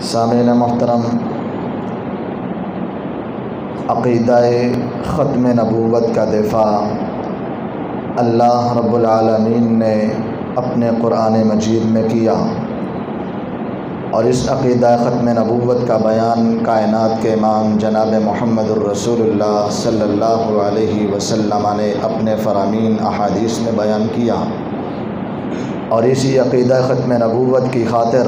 سامعین محترم، عقیدہ ختم نبوت کا دفاع اللہ رب العالمین نے اپنے قرآن مجید میں کیا، اور اس عقیدہ ختم نبوت کا بیان کائنات کے امام جناب محمد الرسول اللہ صلی اللہ علیہ وسلم نے اپنے فرامین احادیث میں بیان کیا، اور اسی عقیدہ ختم نبوت کی خاطر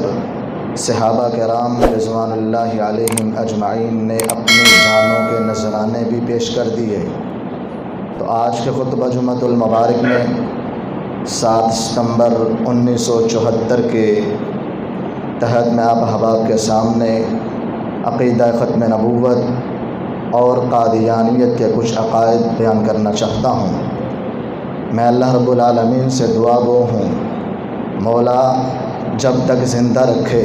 صحابہ کرام رضوان اللہ علیہم اجمعین نے اپنی جانوں کے نذرانے بھی پیش کر دیے۔ تو آج کے خطبہ جمعۃ المبارک میں 7 ستمبر 1974 کے تحت میں آپ احباب کے سامنے عقیدہ ختم نبوت اور قادیانیت کے کچھ عقائد بیان کرنا چاہتا ہوں۔ میں اللہ رب العالمین سے دعا گو ہوں، مولا جب تک زندہ رکھے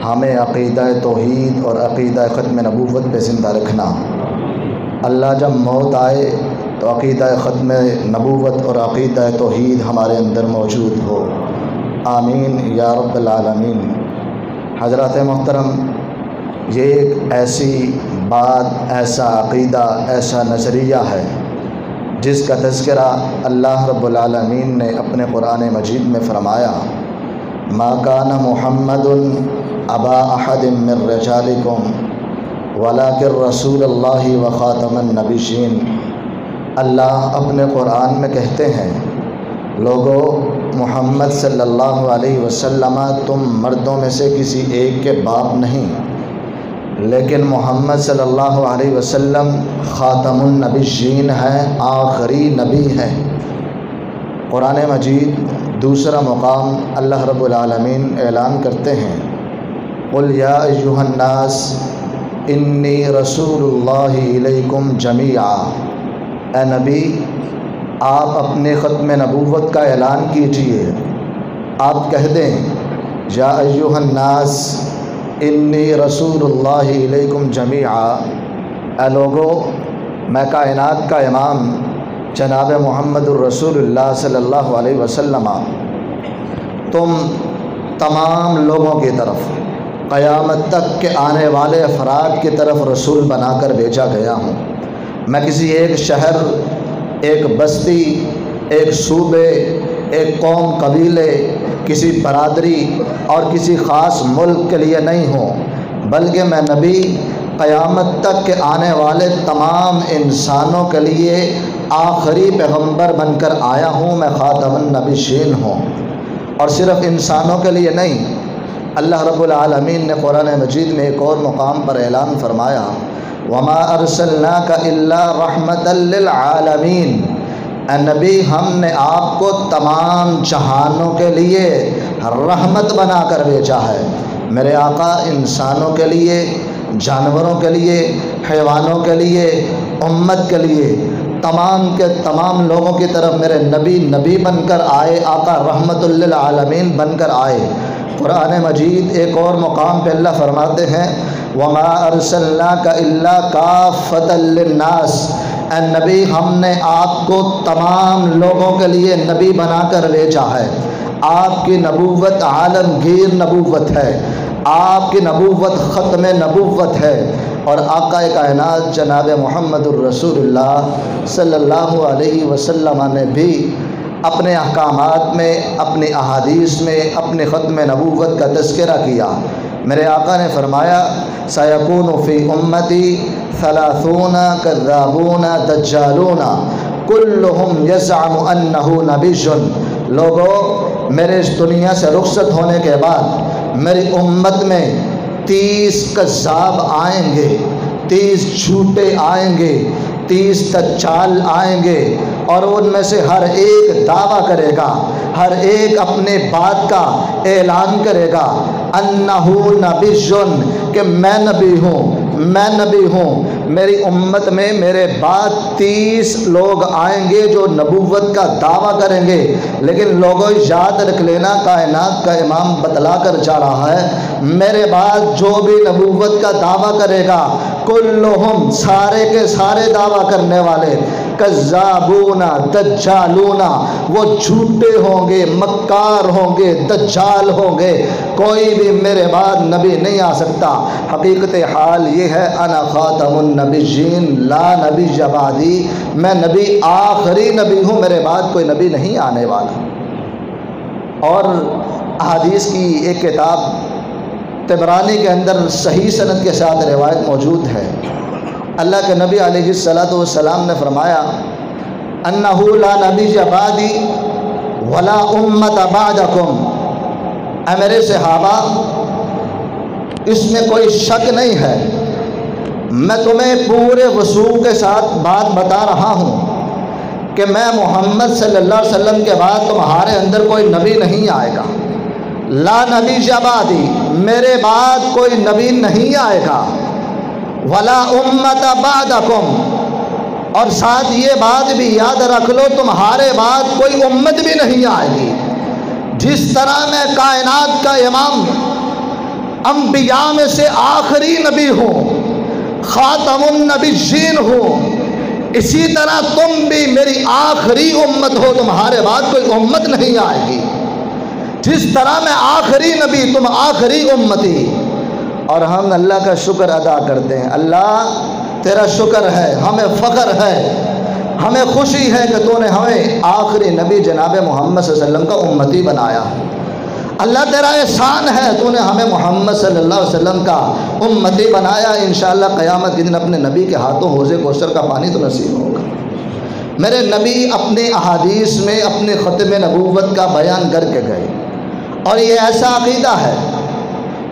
ہمیں عقیدہ توحید اور عقیدہ ختم نبوت پہ زندہ رکھنا۔ اللہ جب موت آئے تو عقیدہ ختم نبوت اور عقیدہ توحید ہمارے اندر موجود ہو، آمین یا رب العالمین۔ حضرات محترم، یہ ایک ایسی بات، ایسا عقیدہ، ایسا نظریہ ہے جس کا تذکرہ اللہ رب العالمین نے اپنے قرآن مجید میں فرمایا، ما کان محمد ابا احد من رجالکم ولکن رسول اللہ و خاتم النبیین۔ اللہ اپنے قرآن میں کہتے ہیں، لوگو محمد صلی اللہ علیہ وسلم تم مردوں میں سے کسی ایک کے باپ نہیں، لیکن محمد صلی اللہ علیہ وسلم خاتم النبیین ہیں، آخری نبی ہیں۔ قرآن مجید دوسرا مقام اللہ رب العالمین اعلان کرتے ہیں، قل یا ایھا الناس انی رسول اللہ الیکم جمیعا۔ اے نبی، آپ اپنے ختم نبوت کا اعلان کیجئے، آپ کہہ دیں، یا ایھا الناس انی رسول اللہ الیکم جمیعا، اے لوگو میں کائنات کا امام جناب محمد الرسول اللہ صلی اللہ علیہ وسلم تم تمام لوگوں کی طرف، قیامت تک کے آنے والے افراد کی طرف رسول بنا کر بھیجا گیا ہوں۔ میں کسی ایک شہر، ایک بستی، ایک صوبے، ایک قوم، قبیلے، کسی برادری اور کسی خاص ملک کے لیے نہیں ہوں، بلکہ میں نبی قیامت تک کے آنے والے تمام انسانوں کے لیے آخری پیغمبر بن کر آیا ہوں، میں خاتم النبیین ہوں۔ اور صرف انسانوں کے لیے نہیں، اللہ رب العالمین نے قرآن مجید میں ایک اور مقام پر اعلان فرمایا، وما ارسلناک الا رحمتا للعالمین۔ اے نبی، ہم نے آپ کو تمام جہانوں کے لیے رحمت بنا کر بھیجا ہے۔ میرے آقا انسانوں کے لیے، جانوروں کے لیے، حیوانوں کے لیے، امت کے لیے، تمام کے تمام لوگوں کی طرف میرے نبی بن کر آئے، آقا رحمت للعالمین بن کر آئے۔ قرآن مجید ایک اور مقام پہ اللہ فرماتے ہیں، وما ارسلناک الا کافۃ للناس۔ اے نبی، ہم نے آپ کو تمام لوگوں کے لیے نبی بنا کر بھیجا ہے۔ آپ کی نبوت عالمگیر نبوت ہے، آپ کی نبوت ختم نبوت ہے، اور آقا کائنات جناب محمد الرسول اللہ صلی اللہ علیہ وسلم نے بھی اپنے احکامات میں، اپنی احادیث میں اپنے ختم نبوت کا تذکرہ کیا۔ میرے آقا نے فرمایا، سیکون فی امتی 30 کذابون دجالون کلہم یزعم انہ نبی۔ لوگو میرے اس دنیا سے رخصت ہونے کے بعد میری امت میں 30 کذاب آئیں گے، 30 جھوٹے آئیں گے، 30 دجال آئیں گے، اور ان میں سے ہر ایک دعویٰ کرے گا، ہر ایک اپنے بات کا اعلان کرے گا، انہ نبی، کہ میں نبی ہوں، میں نبی ہوں۔ میری امت میں میرے بعد 30 لوگ آئیں گے جو نبوت کا دعویٰ کریں گے، لیکن لوگوں یاد رکھ لینا، کائنات کا امام بتلا کر جا رہا ہے، میرے بعد جو بھی نبوت کا دعویٰ کرے گا کلہم سارے کے سارے دعویٰ کرنے والے، کذابون دجالون وہ جھوٹے ہوں گے، مکار ہوں گے، دجال ہوں گے، کوئی بھی میرے بعد نبی نہیں آ سکتا۔ حقیقت حال یہ ہے انا خاتم النبیین لا نبی بعدی، میں نبی آخری نبی ہوں، میرے بعد کوئی نبی نہیں آنے والا۔ اور احادیث کی ایک کتاب طبرانی کے اندر صحیح سند کے ساتھ روایت موجود ہے، اللہ کے نبی علیہ الصلاۃ والسلام نے فرمایا انہ لا نبی بعدی ولا امت بعدکم، اے میرے صحابہ اس میں کوئی شک نہیں ہے، میں تمہیں پورے وثوق کے ساتھ بات بتا رہا ہوں کہ میں محمد صلی اللہ علیہ وسلم کے بعد تمہارے اندر کوئی نبی نہیں آئے گا۔ لا نبی بعدی، میرے بعد کوئی نبی نہیں آئے گا، ولا امت بعدکم، اور ساتھ یہ بات بھی یاد رکھ لو تمہارے بعد کوئی امت بھی نہیں آئے گی۔ جس طرح میں کائنات کا امام، انبیاء میں سے آخری نبی ہوں، خاتم النبیین ہوں، اسی طرح تم بھی میری آخری امت ہو، تمہارے بعد کوئی امت نہیں آئے گی۔ جس طرح میں آخری نبی، تم آخری امتی۔ اور ہم اللہ کا شکر ادا کرتے ہیں، اللہ تیرا شکر ہے، ہمیں فخر ہے، ہمیں خوشی ہے کہ تو نے ہمیں آخری نبی جناب محمد صلی اللہ علیہ وسلم کا امتی بنایا۔ اللہ تیرا احسان ہے، تو نے ہمیں محمد صلی اللہ علیہ وسلم کا امتی بنایا۔ انشاءاللہ قیامت کے دن اپنے نبی کے ہاتھوں حوض کوثر کا پانی تو نصیب ہوگا۔ میرے نبی اپنے احادیث میں اپنے ختم نبوت کا بیان کر کے گئے، اور یہ ایسا عقیدہ ہے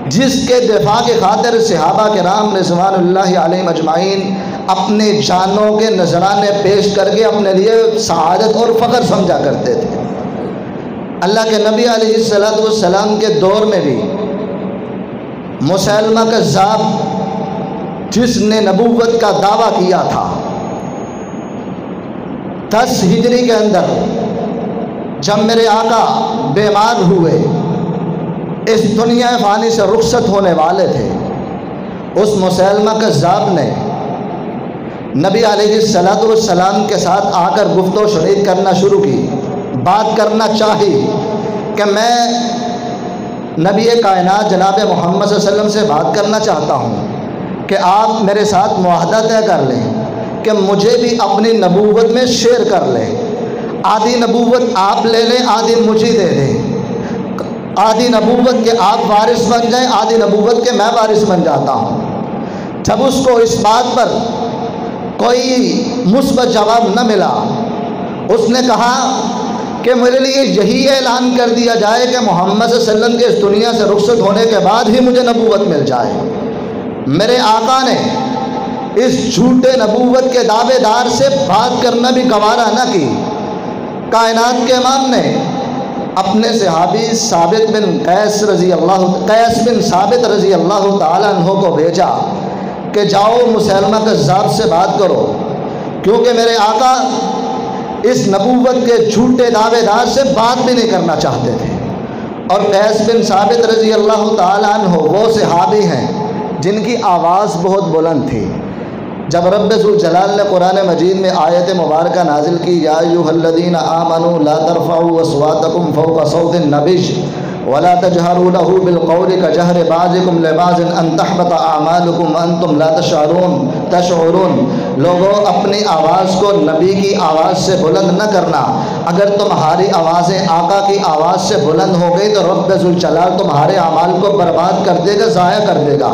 جس کے دفاع کی خاطر صحابہ کرام رضوان اللہ علیہم اجمعین اپنے جانوں کے نذرانے پیش کر کے اپنے لیے سعادت اور فخر سمجھا کرتے تھے۔ اللہ کے نبی علیہ الصلوۃ والسلام کے دور میں بھی مسیلمہ کذاب، جس نے نبوت کا دعویٰ کیا تھا، 10 ہجری کے اندر جب میرے آقا بیمار ہوئے، اس دنیا فانی سے رخصت ہونے والے تھے، اس مسیلمہ کذاب نے نبی علیہ الصلوۃ والسلام کے ساتھ آ کر گفت و شنید کرنا شروع کی، بات کرنا چاہی کہ میں نبی کائنات جناب محمد صلی اللہ علیہ وسلم سے بات کرنا چاہتا ہوں کہ آپ میرے ساتھ معاہدہ طے کر لیں کہ مجھے بھی اپنی نبوت میں شیئر کر لیں، آدھی نبوت آپ لے لیں، آدھی مجھے دے دیں، آدھی نبوت کے آپ وارث بن جائیں، آدھی نبوت کے میں وارث بن جاتا ہوں۔ جب اس کو اس بات پر کوئی مثبت جواب نہ ملا، اس نے کہا کہ میرے لیے یہی اعلان کر دیا جائے کہ محمد صلی اللہ علیہ وسلم کے اس دنیا سے رخصت ہونے کے بعد ہی مجھے نبوت مل جائے۔ میرے آقا نے اس جھوٹے نبوت کے دعوے دار سے بات کرنا بھی گوارا نہ کی۔ کائنات کے امام نے اپنے صحابی ثابت بن قیس بن ثابت رضی اللہ تعالیٰ عنہ کو بھیجا کہ جاؤ مسیلمہ کذاب سے بات کرو، کیونکہ میرے آقا اس نبوت کے جھوٹے دعوے دار سے بات بھی نہیں کرنا چاہتے تھے۔ اور قیس بن ثابت رضی اللہ تعالیٰ عنہ وہ صحابی ہیں جن کی آواز بہت بلند تھی۔ جب رب ذوالجلال نے قرآن مجید میں آیت مبارکہ نازل کی، یا ایھا الذین آمنوا لا ترفعوا اصواتکم فوق صوت النبی ولا تجهروا له بالقول كجهر بعضكم لبعض ان تحبط اعمالكم وانتم لا تشعرون، لوگوں اپنی آواز کو نبی کی آواز سے بلند نہ کرنا، اگر تمہاری آوازیں آقا کی آواز سے بلند ہو گئی تو رب ذوالجلال تمہارے اعمال کو برباد کر دے گا، ضائع کر دے گا۔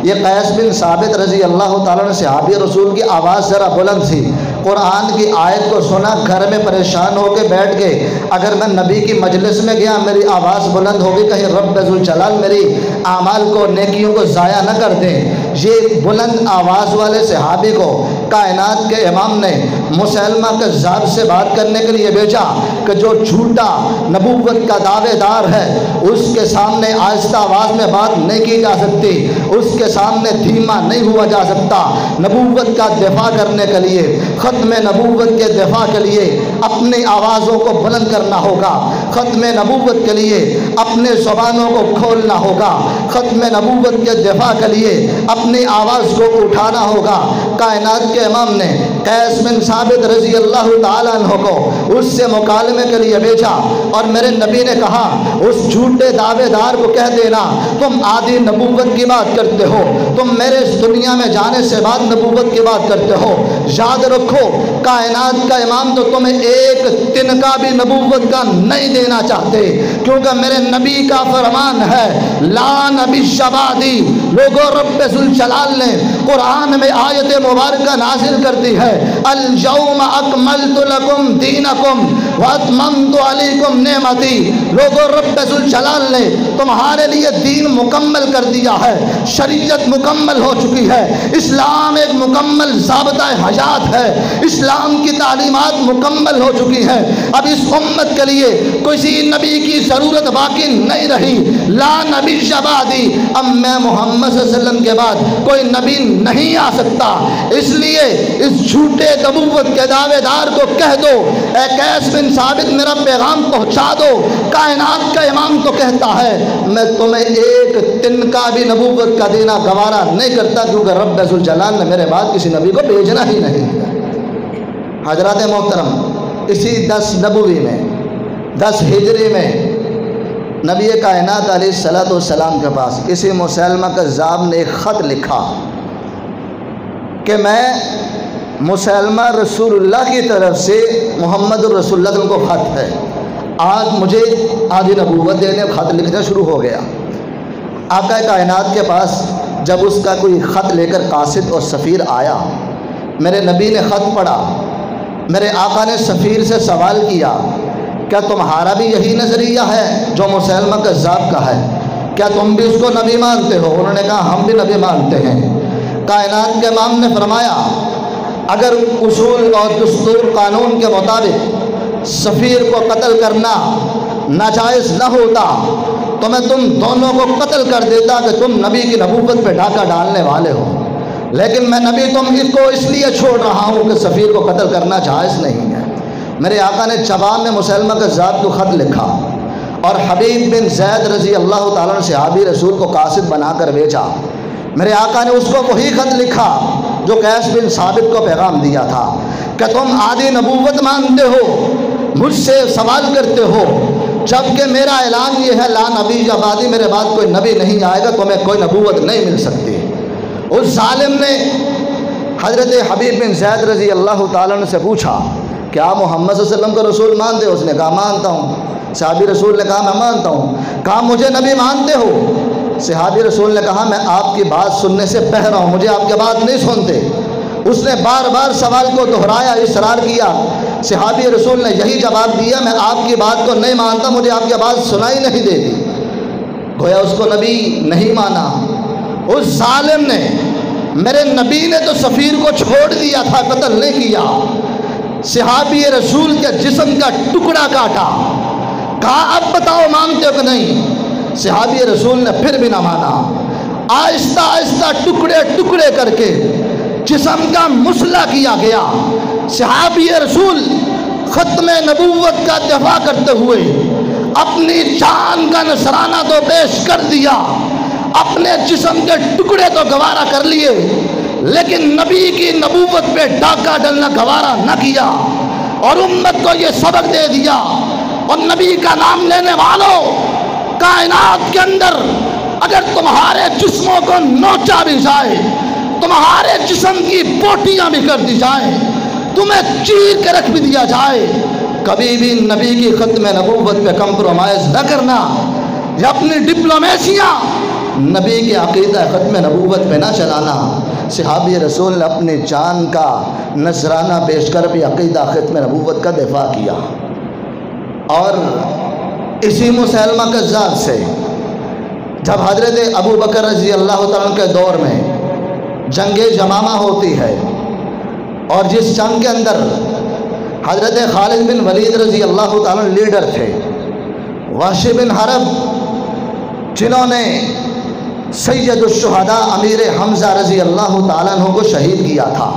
یہ قیس بن ثابت رضی اللہ تعالیٰ عنہ صحابی رسول کی آواز ذرا بلند تھی، قرآن کی آیت کو سنا، گھر میں پریشان ہو کے بیٹھ گئے، اگر میں نبی کی مجلس میں گیا میری آواز بلند ہوگی، کہیں رب ذوالجلال میری اعمال کو نیکیوں کو ضائع نہ کر دیں۔ یہ بلند آواز والے صحابی کو کائنات کے امام نے مسیلمہ کذاب سے بات کرنے کے لیے بھیجا کہ جو جھوٹا نبوت کا دعوے دار ہے اس کے سامنے آہستہ آواز میں بات نہیں کی جا سکتی، اس کے سامنے دھیما نہیں ہوا جا سکتا۔ نبوت کا دفاع کرنے کے لیے، ختم نبوت کے دفاع کے لیے اپنی آوازوں کو بلند کرنا ہوگا، ختم نبوت کے لیے اپنے زبانوں کو کھولنا ہوگا، ختم نبوت کے دفاع کے لیے اپنی آواز کو اٹھانا ہوگا۔ کائنات کے امام نے قیس بن ثابت رضی اللہ تعالیٰ عنہ کو اس سے مکالمے کے لیے بھیجا اور میرے نبی نے کہا اس جھوٹے دعوے دار کو کہہ دینا تم آدھی نبوت کی بات کرتے ہو، تم میرے اس دنیا میں جانے سے بعد نبوت کی بات کرتے ہو۔ یاد رکھو کائنات کا امام تو تمہیں ایک تنکا بھی نبوت کا نہیں دینا چاہتے، کیونکہ میرے نبی کا فرمان ہے لا نبی شبادی۔ لوگوں رب ذوالجلال نے قرآن میں آیت مبارکہ نازل کر دی ہے اليوم اکملت لکم دینکم واتممت علیکم نعمتی۔ لوگوں رب ذوالجلال نے تمہارے لیے دین مکمل کر دیا ہے، شریعت مکمل ہو چکی ہے، اسلام ایک مکمل ضابطہ حیات ہے، اسلام کی تعلیمات مکمل ہو چکی ہیں۔ اب اس امت کے لیے کسی نبی کی ضرورت باقی نہیں رہی۔ لا نبی شبادی، اب میں محمد صلی اللہ علیہ وسلم کے بعد کوئی نبی نہیں آ سکتا، اس لیے اس جھوٹے نبوت کے دعوے دار کو کہہ دو اے قیس بن ثابت میرا پیغام پہنچا دو۔ کائنات کا امام تو کہتا ہے میں تمہیں ایک تنکا بھی نبوت کا دینا گوارا نہیں کرتا، کیونکہ رب ذوالجلال نے میرے بعد کسی نبی کو بھیجنا ہی نہیں۔ حضرات محترم، اسی 10 نبوی میں 10 ہجری میں نبی کائنات علیہ السلام کے پاس کسی مسیلمہ کذاب نے ایک خط لکھا کہ میں مسیلمہ رسول اللہ کی طرف سے محمد الرسول اللہ کو خط ہے، آج مجھے آدھی نبوت دینے خط لکھنا شروع ہو گیا۔ آقا کائنات کے پاس جب اس کا کوئی خط لے کر قاصد اور سفیر آیا، میرے نبی نے خط پڑھا، میرے آقا نے سفیر سے سوال کیا کیا تمہارا بھی یہی نظریہ ہے جو مسیلمہ کذاب کا ہے؟ کیا تم بھی اس کو نبی مانتے ہو؟ انہوں نے کہا ہم بھی نبی مانتے ہیں۔ کائنات کے امام نے فرمایا اگر اصول اور دستور قانون کے مطابق سفیر کو قتل کرنا ناجائز نہ ہوتا تو میں تم دونوں کو قتل کر دیتا کہ تم نبی کی نبوت پہ ڈاکہ ڈالنے والے ہو، لیکن میں نبی تم کو اس لیے چھوڑ رہا ہوں کہ سفیر کو قتل کرنا جائز نہیں ہے۔ میرے آقا نے جواب میں مسیلمہ کذاب کو خط لکھا اور حبیب بن زید رضی اللہ تعالیٰ عنہ صحابی رسول کو قاصد بنا کر بھیجا۔ میرے آقا نے اس کو وہی خط لکھا جو قیس بن ثابت کو پیغام دیا تھا کہ تم آدھی نبوت مانتے ہو، مجھ سے سوال کرتے ہو، جبکہ میرا اعلان یہ ہے لا نبی شبادی، میرے بعد کوئی نبی نہیں آئے گا، تمہیں کوئی نبوت نہیں مل سکتی۔ اس ظالم نے حضرت حبیب بن زید رضی اللہ تعالیٰ عنہ سے پوچھا کیا محمد صلی اللہ علیہ وسلم کو رسول مانتے ہو؟ اس نے کہا مانتا ہوں۔ صحابی رسول نے کہا میں مانتا ہوں۔ کہا مجھے نبی مانتے ہو؟ صحابی رسول نے کہا میں آپ کی بات سننے سے بہرا ہوں، مجھے آپ کی بات نہیں سنتے۔ اس نے بار بار سوال کو دہرایا، اصرار کیا۔ صحابی رسول نے یہی جواب دیا میں آپ کی بات کو نہیں مانتا، مجھے آپ کی بات سنائی نہیں دیتی۔ گویا اس کو نبی نہیں مانا۔ اس ظالم نے، میرے نبی نے تو سفیر کو چھوڑ دیا تھا، قتل نہیں کیا، صحابی رسول کے جسم کا ٹکڑا کاٹا۔ کہا اب بتاؤ مانتے ہو کہ نہیں؟ صحابی رسول نے پھر بھی نہ مانا۔ آہستہ آہستہ ٹکڑے ٹکڑے کر کے جسم کا مسئلہ کیا گیا۔ صحابی رسول ختم نبوت کا دفاع کرتے ہوئے اپنی جان کا نذرانہ تو پیش کر دیا، اپنے جسم کے ٹکڑے تو گوارا کر لیے، لیکن نبی کی نبوت پہ ڈاکہ ڈالنا گوارا نہ کیا، اور امت کو یہ سبق دے دیا۔ اور نبی کا نام لینے والوں، کائنات کے اندر اگر تمہارے جسموں کو نوچا بھی جائے، تمہارے جسم کی بوٹیاں بھی کر دی جائیں، تمہیں چیر کے رکھ بھی دیا جائے، کبھی بھی نبی کی ختم نبوت پہ کمپرومائز نہ کرنا، یا اپنی ڈپلومیسیاں نبی کے عقیدہ ختم نبوت پہ نہ چلانا۔ صحابی رسول نے اپنی جان کا نذرانہ پیش کر بھی عقیدہ ختم نبوت کا دفاع کیا۔ اور اسی مسیلمہ کذاب سے جب حضرت ابو بکر رضی اللہ تعالیٰ کے دور میں جنگ جمامہ ہوتی ہے اور جس جنگ کے اندر حضرت خالد بن ولید رضی اللہ تعالیٰ لیڈر تھے، وحش بن حرب جنہوں نے سید الشہداء امیر حمزہ رضی اللہ تعالیٰ عنہ کو شہید کیا تھا،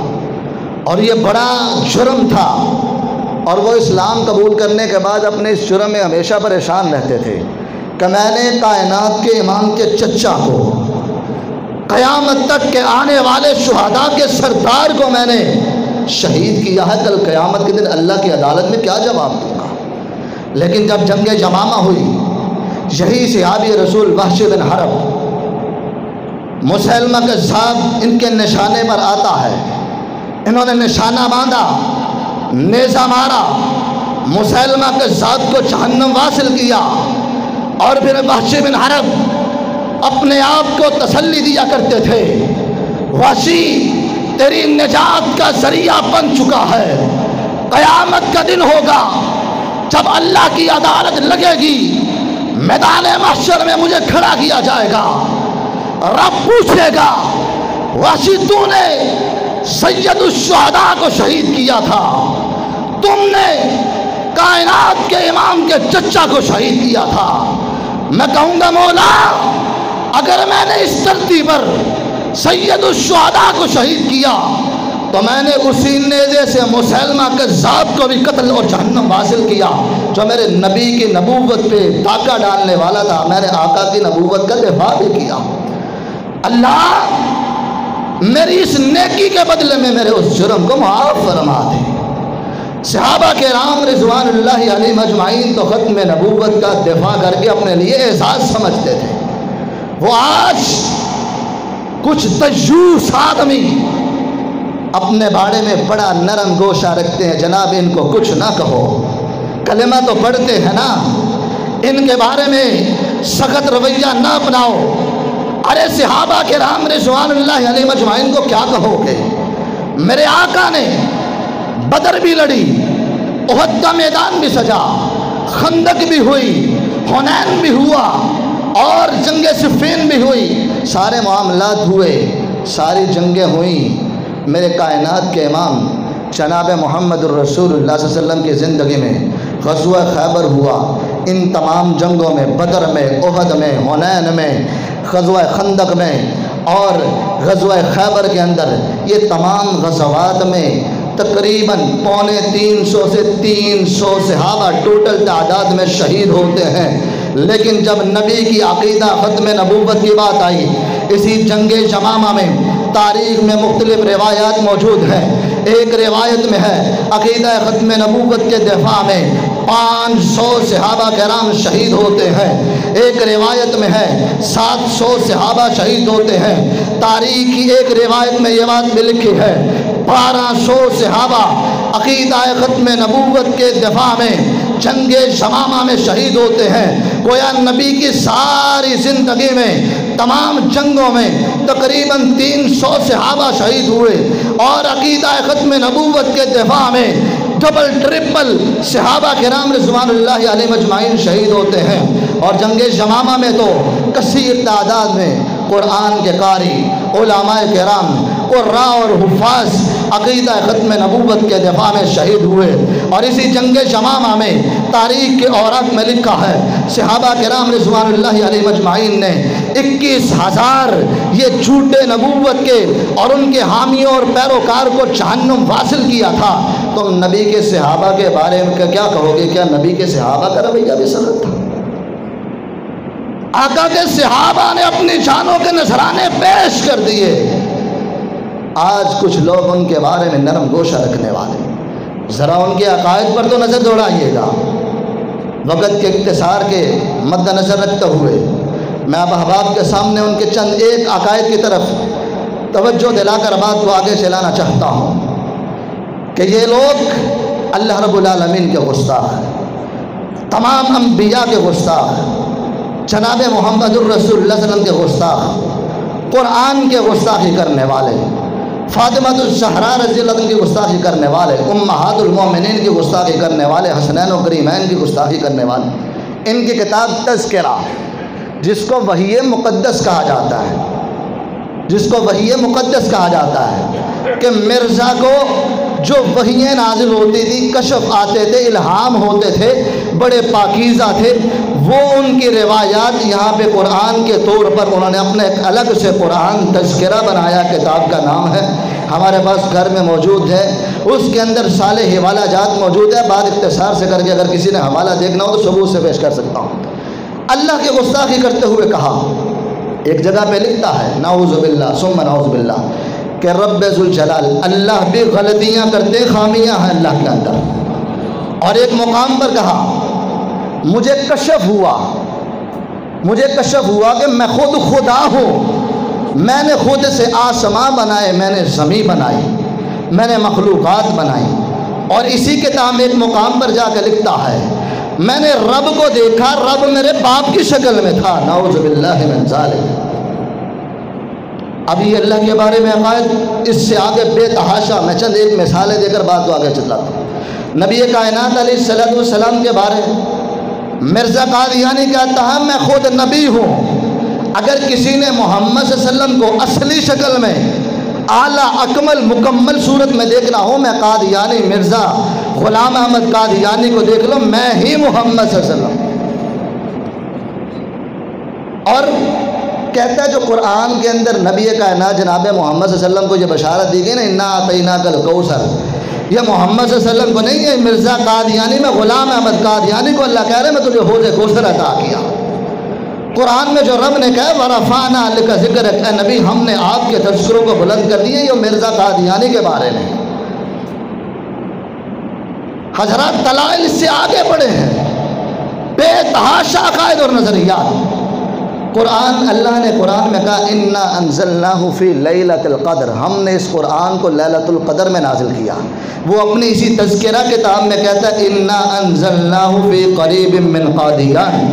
اور یہ بڑا جرم تھا، اور وہ اسلام قبول کرنے کے بعد اپنے اس جرم میں ہمیشہ پریشان رہتے تھے کہ میں نے کائنات کے امام کے چچا کو، قیامت تک کے آنے والے شہداء کے سردار کو میں نے شہید کیا ہے، کل قیامت کے دن اللہ کی عدالت میں کیا جواب دوں گا۔ لیکن جب جنگ یمامہ ہوئی، یہی صحابی رسول وحش بن حرب، مسیلمہ کذاب ان کے نشانے پر آتا ہے، انہوں نے نشانہ باندھا، نیزہ مارا، مسیلمہ کذاب کو جہنم واصل کیا، اور پھر وحش بن حرب اپنے آپ کو تسلی دیا کرتے تھے، وحشی تیری نجات کا ذریعہ بن چکا ہے، قیامت کا دن ہوگا جب اللہ کی عدالت لگے گی، میدان محشر میں مجھے کھڑا کیا جائے گا، رب پوچھے گا وحشی تو نے سید الشہداء کو شہید کیا تھا، تم نے کائنات کے امام کے چچا کو شہید کیا تھا۔ میں کہوں گا مولا اگر میں نے اس دھرتی پر سید الشہداء کو شہید کیا تو میں نے اسی نیزے سے مسیلمہ کذاب کو بھی قتل اور جہنم حاصل کیا، جو میرے نبی کی نبوت پہ ڈاکہ ڈالنے والا تھا، میں نے آقا کی نبوت کا دفاع بھی کیا۔ اللہ میری اس نیکی کے بدلے میں میرے اس جرم کو معاف فرما دے۔ صحابہ کرام رضوان اللہ علیہم اجمعین تو ختم نبوت کا دفاع کر کے اپنے لیے اعزاز سمجھتے تھے، وہ آج کچھ دیوس آدمی اپنے بارے میں بڑا نرم گوشہ رکھتے ہیں، جناب ان کو کچھ نہ کہو، کلمہ تو پڑھتے ہیں نا، ان کے بارے میں سخت رویہ نہ اپناؤ۔ ارے صحابہ کرام رضوان اللہ علیہم اجمعین کو کیا کہو گے؟ میرے آقا نے بدر بھی لڑی، احد کا میدان بھی سجا، خندق بھی ہوئی، حنین بھی ہوا، اور جنگ صفین بھی ہوئی، سارے معاملات ہوئے، ساری جنگیں ہوئیں۔ میرے کائنات کے امام جناب محمد الرسول اللہ صلی اللہ علیہ وسلم کی زندگی میں غزوہ خیبر ہوا، ان تمام جنگوں میں، بدر میں، احد میں، حنین میں، غزوہ خندق میں اور غزوہ خیبر کے اندر، یہ تمام غزوات میں تقریباً 250 سے 300 صحابہ ٹوٹل تعداد میں شہید ہوتے ہیں۔ لیکن جب نبی کی عقیدہ ختم نبوت کی بات آئی، اسی جنگ یمامہ میں تاریخ میں مختلف روایات موجود ہیں۔ ایک روایت میں ہے عقیدہ ختم نبوت کے دفاع میں 500 صحابہ کرام شہید ہوتے ہیں، ایک روایت میں ہے 700 صحابہ شہید ہوتے ہیں۔ تاریخ کی ایک روایت میں یہ بات بھی لکھی ہے 1200 صحابہ عقیدہ ختم نبوت کے دفاع میں جنگ یمامہ میں شہید ہوتے ہیں۔ گویا نبی کی ساری زندگی میں تمام جنگوں میں تقریباً 300 صحابہ شہید ہوئے، اور عقیدہ ختم نبوت کے دفاع میں ڈبل ٹرپل صحابہ کرام رضوان اللہ علیہم اجمعین شہید ہوتے ہیں۔ اور جنگ یمامہ میں تو کثیر تعداد میں قرآن کے قاری، علماء کرام، قراء اور حفاظ عقیدہ ختم نبوت کے دفاع میں شہید ہوئے۔ اور اسی جنگ یمامہ میں تاریخ کے اوراق میں لکھا ہے صحابہ کرام رضوان اللہ علیہم اجمعین نے 21,000 یہ جھوٹے نبوت کے اور ان کے حامیوں اور پیروکار کو جہنم واصل کیا تھا۔ تم نبی کے صحابہ کے بارے میں کیا کہو گے؟ کیا نبی کے صحابہ کا رویہ بھی سخت تھا؟ آقا کے صحابہ نے اپنی جانوں کے نذرانے پیش کر دیے، آج کچھ لوگ ان کے بارے میں نرم گوشہ رکھنے والے، ذرا ان کے عقائد پر تو نظر دوڑائیے گا۔ وقت کے اختصار کے مد نظر رکھتے ہوئے میں اب احباب کے سامنے ان کے چند ایک عقائد کی طرف توجہ دلا کر بات کو آگے چلانا چاہتا ہوں کہ یہ لوگ اللہ رب العالمین کے گستاخ ہیں، تمام انبیاء کے گستاخ ہیں، جناب محمد الرسول اللہ صلی اللہ علیہ وسلم کے گستاخ، قرآن کے گستاخی کرنے والے، فاطمہ الزہرا رضی اللہ عنہ کی گستاخی کرنے والے، امہات المومنین کی گستاخی کرنے والے، حسنین و کریمین کی گستاخی کرنے والے۔ ان کی کتاب تذکرہ، جس کو وحی مقدس کہا جاتا ہے، جس کو وحی مقدس کہا جاتا ہے، کہ مرزا کو جو وحییں نازل ہوتی تھی، کشف آتے تھے، الہام ہوتے تھے، بڑے پاکیزہ تھے، وہ ان کی روایات یہاں پہ قرآن کے طور پر انہوں نے اپنے ایک الگ سے قرآن تذکرہ بنایا، کتاب کا نام ہے، ہمارے پاس گھر میں موجود ہے۔ اس کے اندر سارے حوالہ جات موجود ہے، بات اختصار سے کر کے اگر کسی نے حوالہ دیکھنا ہو تو ثبوت سے پیش کر سکتا ہوں۔ اللہ کی گستاخی کرتے ہوئے کہا، ایک جگہ پہ لکھتا ہے نعوذ باللہ ثم نعوذ باللہ کہ رب ذوالجلال، اللہ بھی غلطیاں کرتے، خامیاں ہیں اللہ کے اندر۔ اور ایک مقام پر کہا مجھے کشف ہوا کہ میں خود خدا ہوں، میں نے خود سے آسماں بنائے، میں نے زمین بنائی، میں نے مخلوقات بنائی۔ اور اسی کتاب میں ایک مقام پر جا کے لکھتا ہے میں نے رب کو دیکھا، رب میرے باپ کی شکل میں تھا، نعوذ باللہ من ذالک۔ اب یہ اللہ کے بارے میں عقائد، اس سے آگے بے تحاشا میں چند ایک مثالیں دے کر بات کو آگے چلاتا ہوں۔ نبی کائنات علیہ السلام کے بارے مرزا قادیانی کہتا ہے میں خود نبی ہوں۔ اگر کسی نے محمد صلی اللہ علیہ وسلم کو اصلی شکل میں اعلیٰ اکمل مکمل صورت میں دیکھنا ہو، میں قادیانی مرزا غلام احمد قادیانی کو دیکھ لو، میں ہی محمد صلی اللہ علیہ وسلم۔ اور کہتا ہے جو قرآن کے اندر نبی کائنات جناب محمد صلی اللہ علیہ وسلم کو یہ بشارت دی گئی نا، انا اعطیناک الکوثر، یہ محمد صلی اللہ علیہ وسلم کو نہیں ہے، مرزا قادیانی میں غلام احمد قادیانی کو اللہ کہہ رہے میں تجھے حوض کوثر عطا کیا۔ قرآن میں جو رب نے کہا ورفعنا لک ذکرک، اے نبی ہم نے آپ کے تذکروں کو بلند کر دیے، یہ مرزا قادیانی کے بارے میں۔ حضرات دلائل اس سے آگے بڑھے ہیں، بے تحاشا عقائد اور نظریات۔ قرآن، اللہ نے قرآن میں کہا انا انزلناہ فی لیلۃ القدر، ہم نے اس قرآن کو لیلۃ القدر میں نازل کیا۔ وہ اپنی اسی تذکرہ کتاب میں کہتا ہے انا انزلناہ فی قریب من قادیان،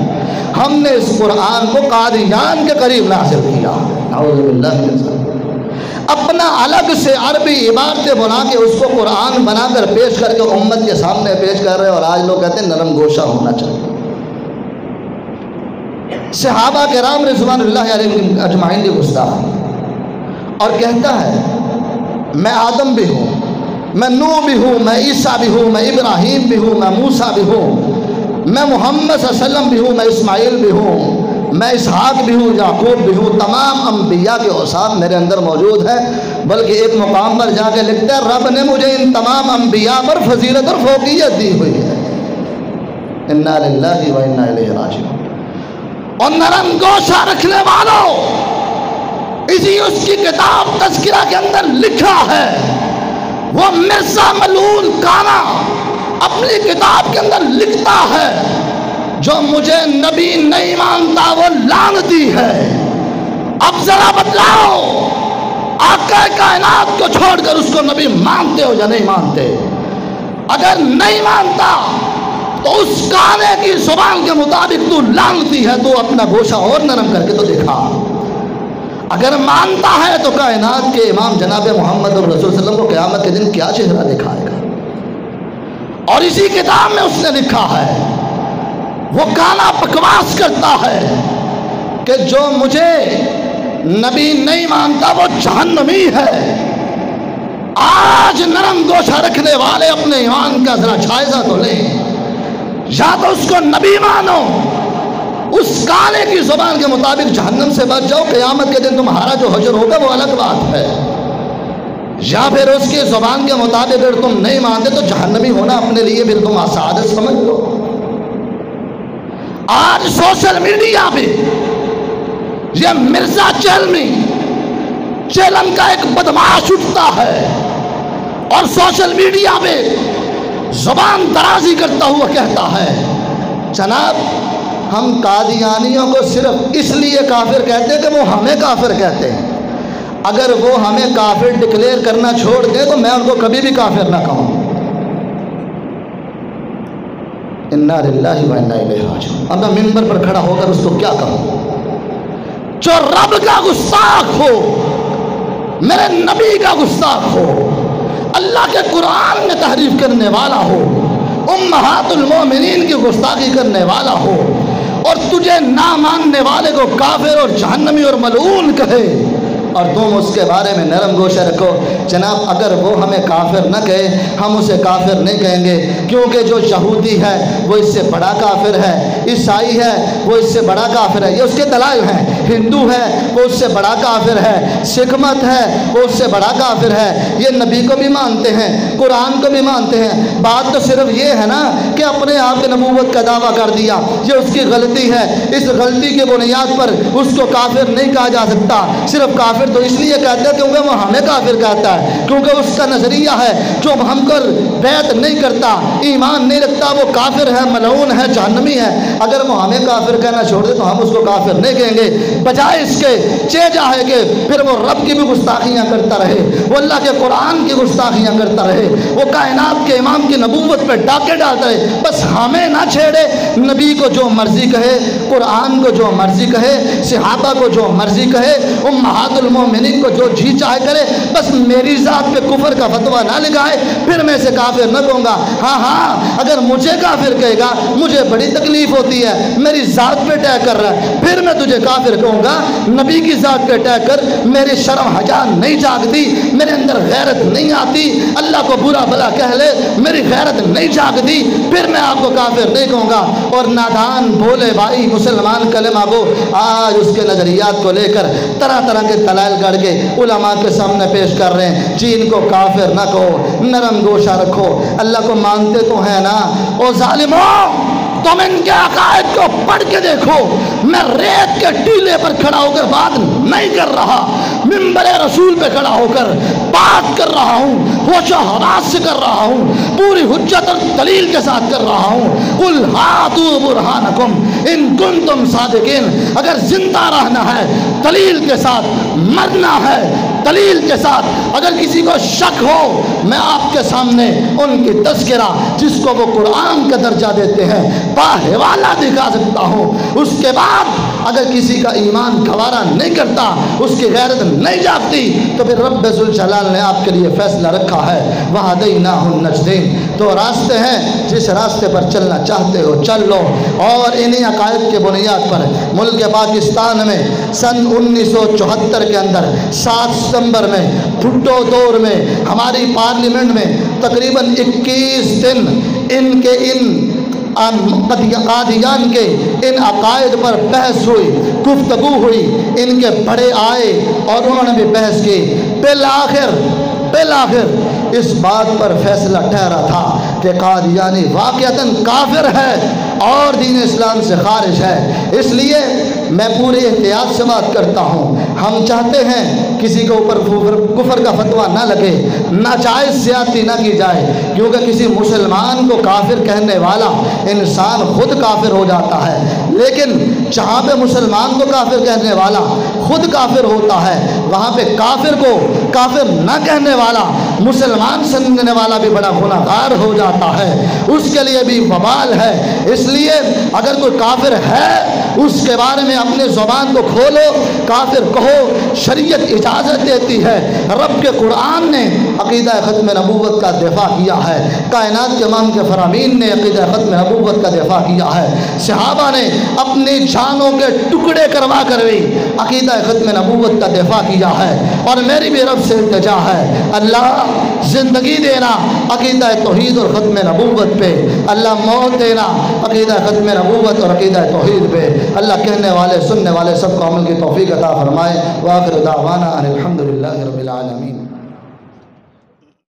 ہم نے اس قرآن کو قادیان کے قریب نازل کیا۔ اعوذ باللہ من ذالک۔ اپنا الگ سے عربی عبارتیں بنا کے اس کو قرآن بنا کر پیش کر کے امت کے سامنے پیش کر رہے ہیں، اور آج لوگ کہتے ہیں نرم گوشہ ہونا چاہیے۔ صحابہ کرام رضوان اللہ علیہم اجمعین کی گستاخ، اور کہتا ہے میں آدم بھی ہوں، میں نوح بھی ہوں، میں عیسیٰ بھی ہوں، میں ابراہیم بھی ہوں، میں موسیٰ بھی ہوں، میں محمد صلی اللہ علیہ وسلم بھی ہوں، میں اسماعیل بھی ہوں، میں اسحاق بھی ہوں، یعقوب بھی ہوں، تمام انبیاء کے اوصاف میرے اندر موجود ہیں۔ بلکہ ایک مقام پر جا کے لکھتا ہے رب نے مجھے ان تمام انبیاء پر فضیلت اور فوقیت دی ہوئی ہے۔ انا للہ و انا الیہ راجعون۔ اور نرم گوشہ رکھنے والوں، اسی اس کی کتاب تذکرہ کے اندر لکھا ہے، وہ مرزا ملعون کانا اپنی کتاب کے اندر لکھتا ہے جو مجھے نبی نہیں مانتا وہ لعنتی ہے۔ اب ذرا بتلاؤ، آقا کائنات کو چھوڑ کر اس کو نبی مانتے ہو یا نہیں مانتے؟ اگر نہیں مانتا تو اس کانے کی زبان کے مطابق تو لعنتی ہے، تو اپنا گوشہ اور نرم کر کے تو دکھا۔ اگر مانتا ہے تو کائنات کے امام جناب محمد رسول صلی اللہ علیہ وسلم کو قیامت کے دن کیا چہرہ دکھائے گا؟ اور اسی کتاب میں اس نے لکھا ہے، وہ کانا بکواس کرتا ہے کہ جو مجھے نبی نہیں مانتا وہ جہنمی ہے۔ آج نرم گوشہ رکھنے والے اپنے ایمان کا ذرا جائزہ تو لیں، یا تو اس کو نبی مانو، اس کانے کی زبان کے مطابق جہنم سے بچ جاؤ، قیامت کے دن تمہارا جو حشر ہوگا وہ الگ بات ہے، یا پھر اس کی زبان کے مطابق اگر تم نہیں مانتے تو جہنمی ہونا اپنے لیے پھر تم سعادت سمجھ لو۔ آج سوشل میڈیا پہ یہ مرزا چیلم کا ایک بدمعاش اٹھتا ہے اور سوشل میڈیا پہ زبان درازی کرتا ہوا کہتا ہے جناب ہم قادیانیوں کو صرف اس لیے کافر کہتے ہیں کہ وہ ہمیں کافر کہتے ہیں، اگر وہ ہمیں کافر ڈکلیئر کرنا چھوڑ دیں تو میں ان کو کبھی بھی کافر نہ کہوں۔ انا للہ و انا الیہ راجعون۔ اب میں منبر پر کھڑا ہو کر اس کو کیا کہوں؟ جو رب کا گستاخ ہو، میرے نبی کا گستاخ ہو، اللہ کے قرآن میں تحریف کرنے والا ہو، امہات المومنین کی گستاخی کرنے والا ہو، اور تجھے نہ ماننے والے کو کافر اور جہنمی اور ملعون کہے، اور تم اس کے بارے میں نرم گوشہ رکھو۔ جناب اگر وہ ہمیں کافر نہ کہے ہم اسے کافر نہیں کہیں گے، کیونکہ جو یہودی ہے وہ اس سے بڑا کافر ہے، عیسائی ہے وہ اس سے بڑا کافر ہے، یہ اس کے دلائل ہیں۔ ہندو ہے وہ اس سے بڑا کافر ہے، سکھ مت ہے وہ اس سے بڑا کافر ہے۔ یہ نبی کو بھی مانتے ہیں، قرآن کو بھی مانتے ہیں۔ بات تو صرف یہ ہے نا کہ اپنے آپ کی نبوت کا دعویٰ کر دیا، یہ اس کی غلطی ہے۔ اس غلطی کی بنیاد پر اس کو کافر نہیں کہا جا سکتا۔ صرف کافر تو اس لیے کہتے ہیں کیونکہ وہ ہمیں کافر کہتا ہے، کیونکہ اس کا نظریہ ہے جو ہم کو بیعت نہیں کرتا، ایمان نہیں رکھتا، وہ کافر ہے، ملعون ہے، جہنمی ہے۔ اگر وہ ہمیں کافر کہنا چھوڑ دے تو ہم اس کو کافر نہیں کہیں گے، بجائے اس کے چاہے کہ پھر وہ رب کی بھی گستاخیاں کرتا رہے، وہ اللہ کے قرآن کی گستاخیاں کرتا رہے، وہ کائنات کے امام کی نبوت پہ ڈاکے ڈالتا رہے۔ بس ہمیں نہ چھیڑے، نبی کو جو مرضی کہے، قرآن کو جو مرضی کہے، صحابہ کو جو مرضی کہے، امہات المومنین کو جو جی چاہے کرے، بس میری ذات پہ کفر کا فتویٰ نہ لگائے، پھر میں اسے کافر نہ کہوں گا۔ ہاں اگر مجھے کافر کہے گا مجھے بڑی تکلیف ہوتی ہے، میری ذات پہ اٹیک کر رہا ہے، پھر میں تجھے کافر کہوں گا۔ نبی کی ذات پہ اٹیک کر میری شرم حیا نہیں جاگتی، میرے اندر غیرت نہیں آتی، اللہ کو برا بھلا کہہ لے میری غیرت نہیں جاگتی، پھر میں آپ کو کافر نہیں کہوں گا۔ اور نادان بھولے بھائی مسلمان کلمہ گو آج اس کے نظریات کو لے کر طرح طرح کے دلائل گڑھ کے علماء کے سامنے پیش کر رہے ہیں۔ جی ان کو کافر نہ کہو، نرم گوشہ رکھو، اللہ کو مانتے تو ہیں نا۔ او ظالموں تم ان کے عقائد کو پڑھ کے دیکھو، میں ریت کے ٹیلے پر کھڑا ہو کر بات نہیں کر رہا، منبر رسول پہ کھڑا ہو کر بات کر رہا ہوں، ہوش و حواس سے کر رہا ہوں، پوری حجت اور دلیل کے ساتھ کر رہا ہوں۔ قل ہاتوا برہانکم ان کنتم صادقین، اگر زندہ رہنا ہے دلیل کے ساتھ، مرنا ہے دلیل کے ساتھ۔ اگر کسی کو شک ہو میں آپ کے سامنے ان کی تذکرہ جس کو وہ قرآن کا درجہ دیتے ہیں باحوالہ دکھا سکتا ہوں۔ اس کے بعد اگر کسی کا ایمان گوارا نہیں کرتا، اس کی غیرت نہیں جاگتی، تو پھر رب ذوالجلال نے آپ کے لیے فیصلہ رکھا ہے وَهَدَيْنَاهُ النَّجْدَيْنِ، تو راستے ہیں، جس راستے پر چلنا چاہتے ہو چل لو۔ اور انہی عقائد کے بنیاد پر ملک پاکستان میں سن 1974 کے اندر 7 ستمبر میں بھٹو دور میں ہماری پارلیمنٹ میں تقریباً 21 دن ان کے قادیان کے ان عقائد پر بحث ہوئی، گفتگو ہوئی، ان کے بڑے آئے اور انہوں نے بھی بحث کی۔ بالآخر اس بات پر فیصلہ ٹھہرا تھا کہ قادیانی واقعتاً کافر ہے اور دین اسلام سے خارج ہے۔ اس لیے میں پورے احتیاط سے بات کرتا ہوں، ہم چاہتے ہیں کسی کے اوپر کفر کا فتویٰ نہ لگے، ناجائز زیادتی نہ کی جائے، کیونکہ کسی مسلمان کو کافر کہنے والا انسان خود کافر ہو جاتا ہے، لیکن جہاں پہ مسلمان کو کافر کہنے والا خود کافر ہوتا ہے وہاں پہ کافر کو کافر نہ کہنے والا مسلمان سمجھنے والا بھی بڑا گناہ گار ہو جاتا ہے، اس کے لیے بھی وبال ہے۔ اس لیے اگر کوئی کافر ہے اس کے بارے میں اپنے زبان کو کھولو، کافر کہو، شریعت اجازت دیتی ہے۔ رب کے قرآن نے عقیدہ ختم نبوت کا دفاع کیا ہے، کائنات کے امام کے فرامین نے عقیدہ ختم نبوت کا دفاع کیا ہے، صحابہ نے اپنی جانوں کے ٹکڑے کروا کر بھی عقیدہ ختم نبوت کا دفاع کیا ہے۔ اور میری بھی رب سے التجا ہے، اللہ زندگی دینا عقیدہ توحید اور ختم نبوت پہ، اللہ موت دینا عقیدہ ختم نبوت اور عقیدہ توحید پہ۔ اللہ کہنے والے سننے والے سب کو عمل کی توفیق عطا فرمائے۔ وآخر دعوانا ان الحمدللہ رب العالمین۔